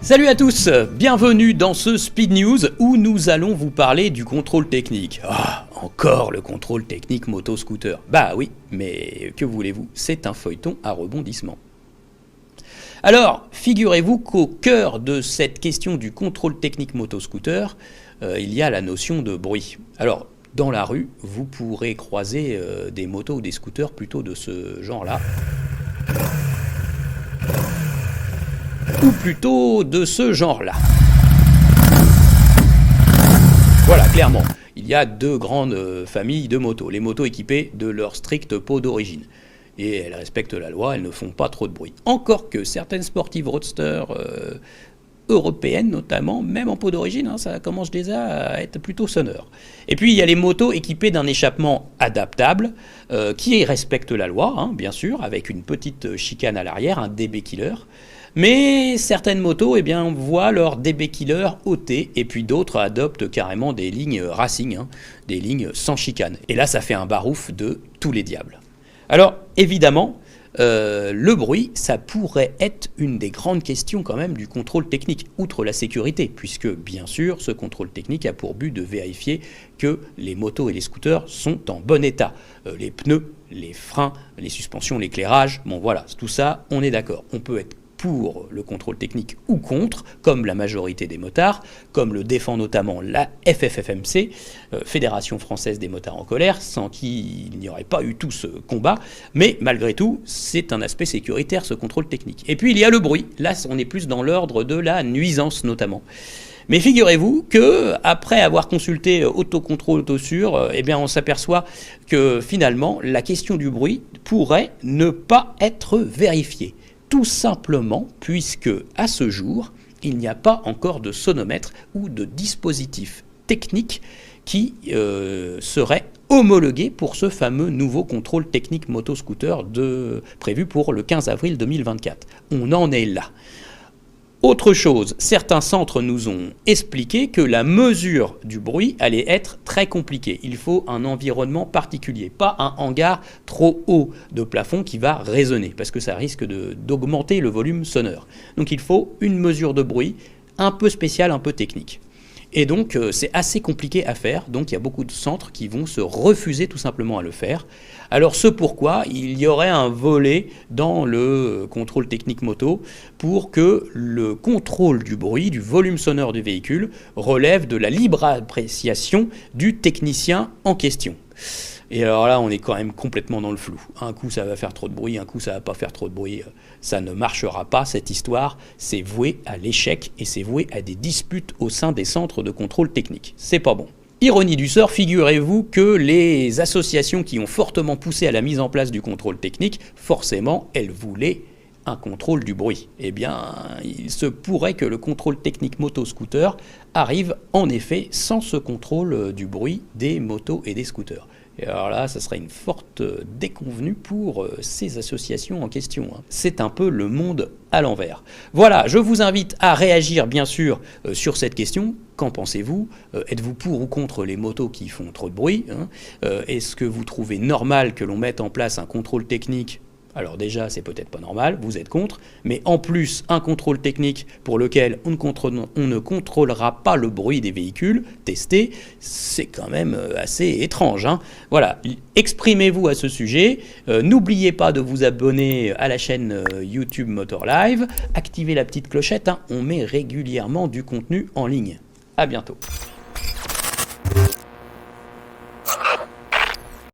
Salut à tous, bienvenue dans ce Speed News où nous allons vous parler du contrôle technique. Ah, encore le contrôle technique moto-scooter. Bah oui, mais que voulez-vous, c'est un feuilleton à rebondissement. Alors, figurez-vous qu'au cœur de cette question du contrôle technique moto-scooter, il y a la notion de bruit. Alors, dans la rue, vous pourrez croiser des motos ou des scooters plutôt de ce genre-là. Ou plutôt de ce genre-là. Voilà, clairement, il y a deux grandes familles de motos. Les motos équipées de leur stricte peau d'origine. Et elles respectent la loi, elles ne font pas trop de bruit. Encore que certaines sportives roadster européennes notamment, même en peau d'origine, ça commence déjà à être plutôt sonore. Et puis il y a les motos équipées d'un échappement adaptable qui respectent la loi, bien sûr, avec une petite chicane à l'arrière, un DB killer. Mais certaines motos voient leur DB killer ôté et puis d'autres adoptent carrément des lignes racing, des lignes sans chicane. Et là ça fait un barouf de tous les diables. Alors évidemment, le bruit, ça pourrait être une des grandes questions quand même du contrôle technique, outre la sécurité, puisque bien sûr ce contrôle technique a pour but de vérifier que les motos et les scooters sont en bon état. Les pneus, les freins, les suspensions, l'éclairage, bon voilà, tout ça on est d'accord. On peut être pour le contrôle technique ou contre, comme la majorité des motards, comme le défend notamment la FFFMC, Fédération Française des Motards en Colère, sans qui il n'y aurait pas eu tout ce combat, mais malgré tout, c'est un aspect sécuritaire ce contrôle technique. Et puis il y a le bruit, là on est plus dans l'ordre de la nuisance notamment. Mais figurez-vous que après avoir consulté Autocontrôle Autosur, on s'aperçoit que finalement la question du bruit pourrait ne pas être vérifiée. Tout simplement puisque, à ce jour, il n'y a pas encore de sonomètre ou de dispositif technique qui serait homologué pour ce fameux nouveau contrôle technique moto-scooter prévu pour le 15 avril 2024. On en est là. Autre chose, certains centres nous ont expliqué que la mesure du bruit allait être très compliquée. Il faut un environnement particulier, pas un hangar trop haut de plafond qui va résonner, parce que ça risque d'augmenter le volume sonore. Donc il faut une mesure de bruit un peu spéciale, un peu technique. Et donc c'est assez compliqué à faire, donc il y a beaucoup de centres qui vont se refuser tout simplement à le faire. Alors ce pourquoi il y aurait un volet dans le contrôle technique moto pour que le contrôle du bruit, du volume sonore du véhicule relève de la libre appréciation du technicien en question. Et alors là, on est quand même complètement dans le flou. Un coup, ça va faire trop de bruit, un coup, ça va pas faire trop de bruit. Ça ne marchera pas, cette histoire. C'est voué à l'échec et c'est voué à des disputes au sein des centres de contrôle technique. C'est pas bon. Ironie du sort, figurez-vous que les associations qui ont fortement poussé à la mise en place du contrôle technique, forcément, elles voulaient un contrôle du bruit. Il se pourrait que le contrôle technique moto-scooter arrive en effet sans ce contrôle du bruit des motos et des scooters. Et alors là, ça serait une forte déconvenue pour ces associations en question. C'est un peu le monde à l'envers. Voilà, je vous invite à réagir bien sûr sur cette question. Qu'en pensez-vous ? Êtes-vous pour ou contre les motos qui font trop de bruit ? Est-ce que vous trouvez normal que l'on mette en place un contrôle technique ? Alors déjà, c'est peut-être pas normal, vous êtes contre, mais en plus, un contrôle technique pour lequel on ne contrôlera pas le bruit des véhicules testés, c'est quand même assez étrange. Voilà, exprimez-vous à ce sujet, n'oubliez pas de vous abonner à la chaîne YouTube Motor Live, activez la petite clochette, on met régulièrement du contenu en ligne. À bientôt.